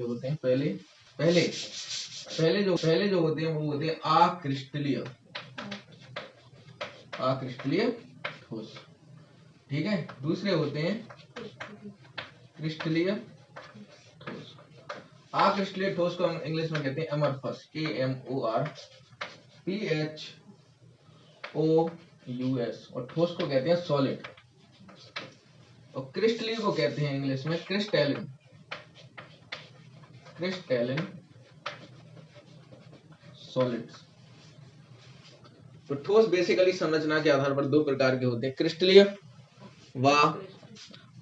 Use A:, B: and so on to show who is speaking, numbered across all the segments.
A: के होते हैं। पहले जो होते हैं वो होते हैं अक्रिस्टलीय ठोस, ठीक है। दूसरे होते हैं क्रिस्टलीय ठोस। अक्रिस्टलीय ठोस को हम इंग्लिश में कहते हैं अमorphous, AMorphous, और ठोस को कहते हैं सॉलिड। और क्रिस्टलीय को कहते हैं इंग्लिश में क्रिस्टैलिन सॉलिड्स। तो ठोस बेसिकली संरचना के आधार पर दो प्रकार के होते हैं, क्रिस्टलीय व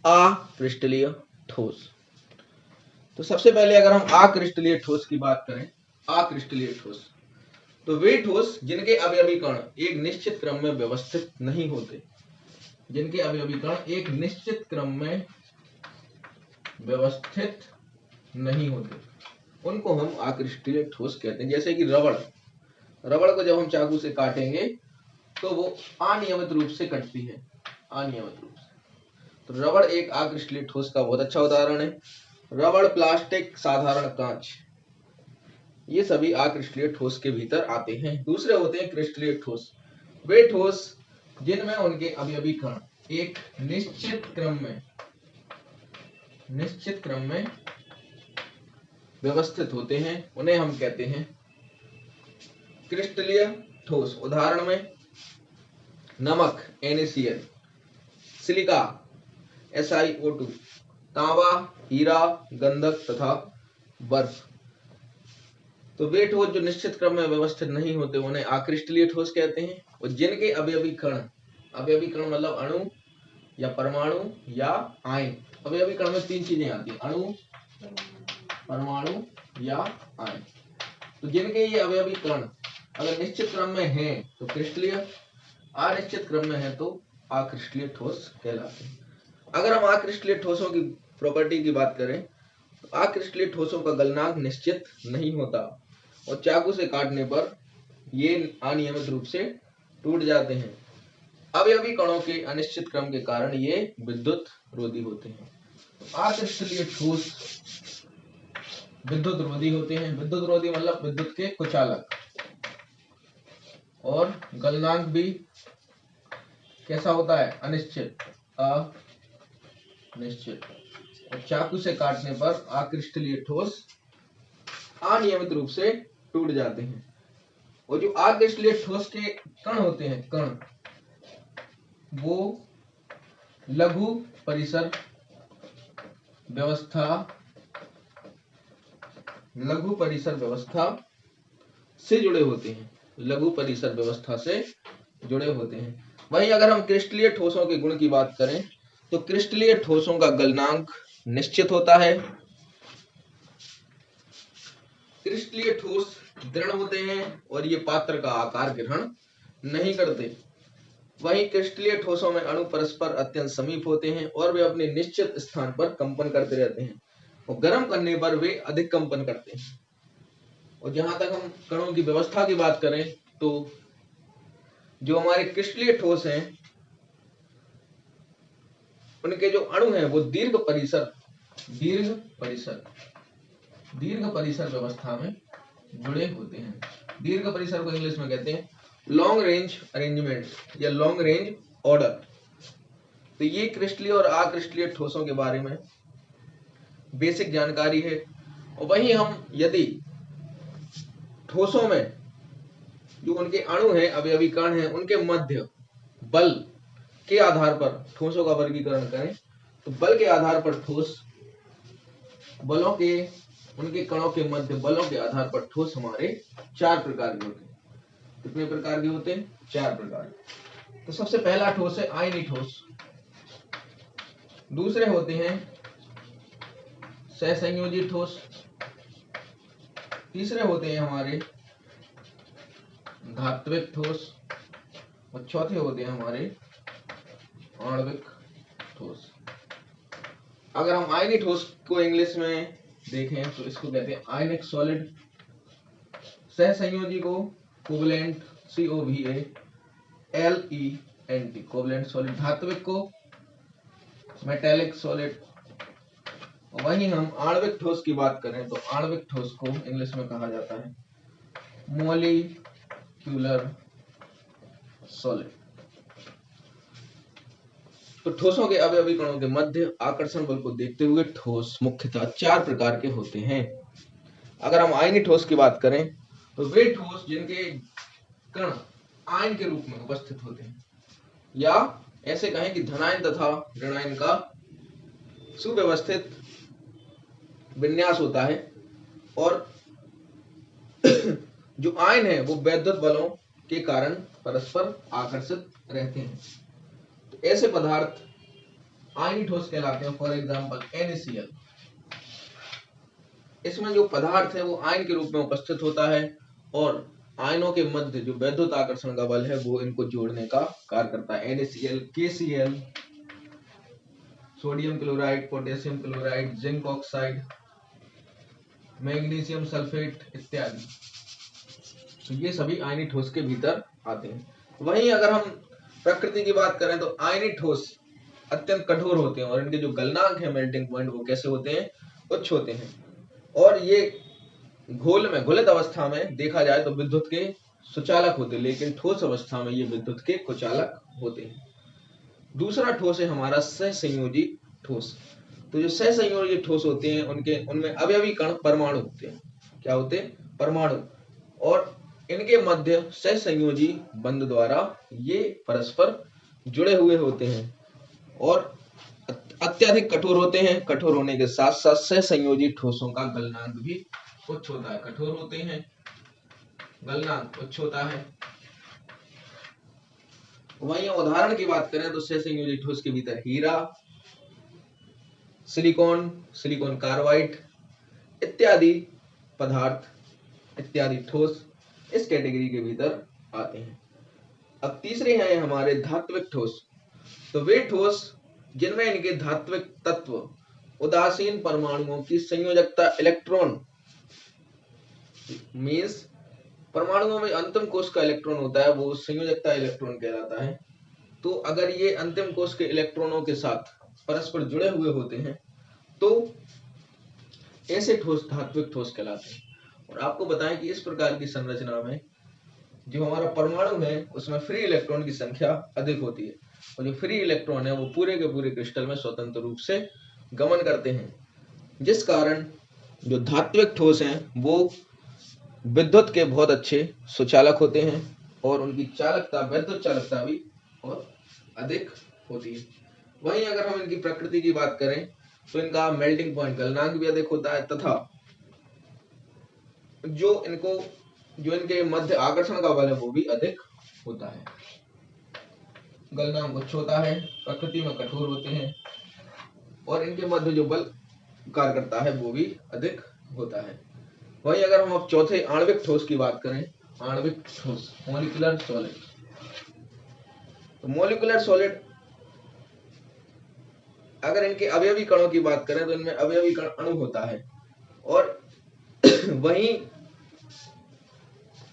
A: अक्रिस्टलीय ठोस। तो सबसे पहले अगर हम अक्रिस्टलीय ठोस की बात करें, अक्रिस्टलीय ठोस तो वे ठोस जिनके अवयवी कण एक निश्चित क्रम में व्यवस्थित नहीं होते, जिनके अवयवी कण एक निश्चित क्रम में व्यवस्थित नहीं होते, उनको हम अक्रिस्टलीय ठोस कहते हैं। जैसे कि रबड़ को जब हम चाकू से काटेंगे तो वो अनियमित रूप से कटती है, अनियमित रूप से। तो रबड़ एक अक्रिस्टलीय ठोस का बहुत अच्छा उदाहरण है। रबड़, प्लास्टिक, साधारण कांच, ये सभी अक्रिस्टलीय ठोस के भीतर आते हैं। दूसरे होते हैं क्रिस्टलीय ठोस, वे ठोस जिनमें उनके अवयवी कण एक निश्चित क्रम में व्यवस्थित होते हैं, उन्हें हम कहते हैं क्रिस्टलीय ठोस। उदाहरण में नमक NaCl, सिलिका SiO2, तांबा, हीरा, गंधक तथा बर्फ। तो वे ठोस जो निश्चित क्रम में व्यवस्थित नहीं होते उन्हें अक्रिस्टलीय ठोस कहते हैं। और जिनके अवयवी कण मतलब अणु या परमाणु या आयन, अवयवी कण में तीन चीजें आती हैं, अणु, परमाणु या आयन। तो जिनके ये अवयवी कण अगर निश्चित क्रम में हैं तो क्रिस्टलीय, अनिश्चित क्रम में है तो अक्रिस्टलीय ठोस कहलाते हैं। अगर हम अक्रिस्टलीय ठोसों की प्रॉपर्टी की बात करें तो अक्रिस्टलीय ठोसों का गलनांक निश्चित नहीं होता और चाकू से काटने पर ये अनियमित रूप से टूट जाते हैं। अवयवी कणों के अनिश्चित क्रम के कारण ये विद्युत रोधी होते हैं। अक्रिस्टलीय ठोस विद्युत रोधी होते हैं। विद्युत रोधी मतलब विद्युत के कुचालक। और गलनांक भी कैसा होता है? अनिश्चित, अनिश्चित। और चाकू से काटने पर अक्रिस्टलीय ठोस अनियमित रूप से टूट जाते हैं। और जो अक्रिस्टलीय ठोस के कण होते हैं, कण, वो लघु परिसर व्यवस्था से जुड़े होते हैं, लघु परिसर व्यवस्था से जुड़े होते हैं। वहीं अगर हम क्रिस्टलीय ठोसों के गुण की बात करें तो क्रिस्टलीय ठोसों का गलनांक निश्चित होता है। क्रिस्टलीय ठोस दृढ़ होते हैं और ये पात्र का आकार ग्रहण नहीं करते। वहीं क्रिस्टलीय ठोसों में अणु परस्पर अत्यंत समीप होते हैं और वे अपने निश्चित स्थान पर कंपन करते रहते हैं और गर्म करने पर वे अधिक कंपन करते हैं। और जहां तक हम कणों की व्यवस्था की बात करें तो जो हमारे क्रिस्टलीय ठोस हैं उनके जो अणु हैं वो दीर्घ परिसर व्यवस्था में जुड़े होते हैं। दीर्घ परिसर को इंग्लिश में कहते हैं लॉन्ग रेंज अरेंजमेंट या लॉन्ग रेंज ऑर्डर। तो ये क्रिस्टलीय और अक्रिस्टलीय ठोसों के बारे में बेसिक जानकारी है। और वहीं हम यदि ठोसों में जो उनके अणु हैं, अवयवी कण हैं, उनके मध्य बल के आधार पर ठोसों का वर्गीकरण करें तो बल के आधार पर ठोस, बलों के, उनके कणों के मध्य बलों के आधार पर ठोस हमारे 4 प्रकार के होते हैं। कितने प्रकार के होते हैं? 4 प्रकार। तो सबसे पहला ठोस है आयनी ठोस। दूसरे होते हैं सहसंयोजी ठोस। तीसरे होते हैं हमारे धात्विक ठोस। और चौथे होते हैं हमारे आणविक ठोस। अगर हम आयनी ठोस को इंग्लिश में देखें तो इसको कहते हैं आयनिक सॉलिड। सहसंयोजी को कोवलेंट, COVALENT, कोवलेंट सॉलिड। धात्विक को मेटेलिक सॉलिड, वहीं हम आणविक ठोस की बात करें तो आणविक ठोस को इंग्लिश में कहा जाता है मॉलिक्यूलर सॉलिड। तो ठोसों के अवयवी कणों के मध्य आकर्षण बल को देखते हुए ठोस मुख्यतः 4 प्रकार के होते हैं। अगर हम आयनीय ठोस की बात करें तो वे ठोस जिनके कण आयन के रूप में उपस्थित होते हैं, या ऐसे कहें कि धनायन तथा ऋणायन का सुव्यवस्थित विन्यास होता है, और जो आयन है वो वैद्युत बलों के कारण परस्पर आकर्षित रहते हैं। तो ऐसे पदार्थ आयनीय ठोस कहलाते हैं। For example NaCl। इसमें जो पदार्थ है वो आयन के रूप में उपस्थित होता है, और आयनों के मध्य जो वैद्युत आकर्षण का बल है वो इनको जोड़ने का कार्य करता है। NaCl, KCl, sodium chloride, potassium chloride, zinc oxide, magnesium sulphate इत्यादि, तो ये सभी आयनीय ठोस के भीतर आते हैं। वहीं अगर हम प्रकृति की बात करें तो आयनीय ठोस अत्यंत कठोर होते हैं, और इनके जो गलनांक है मेल्टिंग पॉइंट वो कैसे होते हैं, उच्च होते हैं, और ये घोल में घुलित अवस्था में देखा जाए तो विद्युत के सुचालक होते हैं, लेकिन ठोस अवस्था में ये विद्युत के कुचालक होते हैं। दूसरा ठोस है हमारा सहसंयोजी ठोस। तो जो सहसंयोजी ठोस होते हैं उनमें अवयवी कण परमाणु होते हैं। क्या होते हैं? परमाणु। और इनके मध्य सहसंयोजी बंध द्वारा ये परस्पर जुड़े हुए होते हैं, और अत्यधिक कठोर होते हैं। कठोर होने के साथ साथ सहसंयोजी ठोसों का गलनांक भी उच्च होता है। कठोर होते हैं, गलनांक उच्च होता है। वहीं उदाहरण की बात करें तो सहसंयोजी ठोस के भीतर हीरा, सिलिकॉन, सिलिकॉन कार्बाइड इत्यादि पदार्थ, इत्यादि ठोस इस कैटेगरी के भीतर आते हैं। अब तीसरे हैं हमारे धात्विक ठोस। तो वे ठोस जिनमें इनके धात्विक तत्व उदासीन परमाणुओं की संयोजकता इलेक्ट्रॉन, मीन्स परमाणुओं में अंतिम कोश का इलेक्ट्रॉन होता है वो संयोजकता इलेक्ट्रॉन कहलाता है। तो अगर ये अंतिम कोश के इलेक्ट्रॉनों के साथ परस्पर जुड़े हुए होते हैं तो ऐसे ठोस धात्विक ठोस कहलाते हैं। और आपको बताएं कि इस प्रकार की संरचना में जो हमारा परमाणु है उसमें फ्री इलेक्ट्रॉन की संख्या अधिक होती है, और जो फ्री इलेक्ट्रॉन है वो पूरे के पूरे क्रिस्टल में स्वतंत्र रूप से गमन करते हैं, जिस कारण जो धात्विक ठोस हैं वो विद्युत के बहुत अच्छे सुचालक होते हैं, और उनकी चालकता, वैद्युत चालकता भी और अधिक होती है। वहीं अगर हम इनकी प्रकृति की बात करें तो इनका मेल्टिंग पॉइंट गलनांक भी अधिक होता है, तथा जो इनके मध्य आकर्षण का बल है वो भी अधिक होता है। गलनांक उच्च होता है, प्रकृति में कठोर होते हैं, और इनके मध्य जो बल कार्य करता है वो भी अधिक होता है। वहीं अगर हम अब चौथे आणविक ठोस की बात करें, आणविक ठोस मॉलिक्यूलर सॉलिड। तो मॉलिक्यूलर सॉलिड अगर इनके अवयवी कणों की बात करें तो इनमें अवयवी कण अणु होता है, और वहीं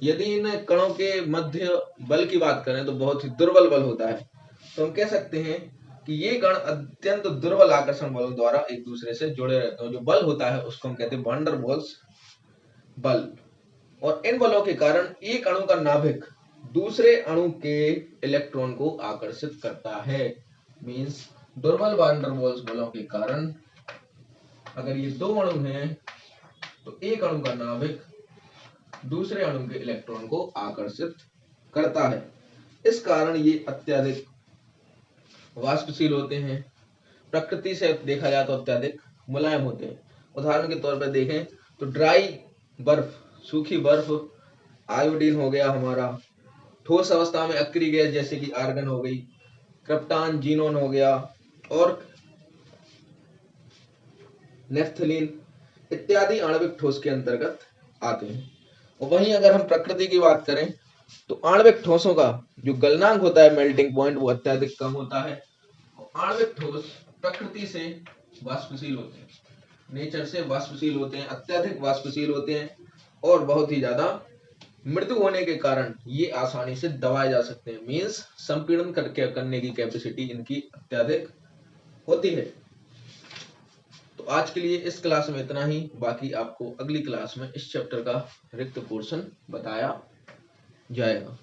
A: यदि इन कणों के मध्य बल की बात करें तो बहुत ही दुर्बल बल होता है। तो हम कह सकते हैं कि ये कण अत्यंत दुर्बल आकर्षण बलों द्वारा एक दूसरे से जुड़े रहते हैं। जो बल होता है उसको हम कहते हैं वैन डर वाल्स बल, और इन बलों के कारण एक अणु का नाभिक दूसरे अणु के इलेक्ट्रॉन को आकर्षित करता है। मींस दुर्बल वैन डर वाल्स बलों के कारण अगर ये दो अणु हैं तो एक अणु का नाभिक दूसरे अणु के इलेक्ट्रॉन को आकर्षित करता है। इस कारण ये अत्यधिक वाष्पशील होते हैं। प्रकृति से देखा जाए तो अत्यधिक मुलायम होते हैं। उदाहरण के तौर पर देखें तो ड्राई बर्फ, सूखी बर्फ, आयोडीन हो गया हमारा, ठोस अवस्था में अक्रिय गैस जैसे कि आर्गन हो गई, क्रिप्टॉन, जीनोन हो गया, और नेफ्थलीन इत्यादि आणविक ठोस के अंतर्गत आते हैं। और वहीं अगर हम प्रकृति की बात करें तो आणविक ठोसों का जो गलनांक होता है, मेल्टिंग पॉइंट, वो अत्यधिक कम होता है। आणविक ठोस प्रकृति से वाष्पशील होते हैं, नेचर से वाष्पशील होते हैं, अत्यधिक वाष्पशील होते हैं, और बहुत ही ज्यादा मृदु होने के कारण ये आसानी से दबाए जा सकते हैं। मींस संपीड़न करने की कैपेसिटी इनकी अत्यधिक होती है। तो आज के लिए इस क्लास में इतना ही, बाकी आपको अगली क्लास में इस चैप्टर का रिक्त पोर्शन बताया जाएगा।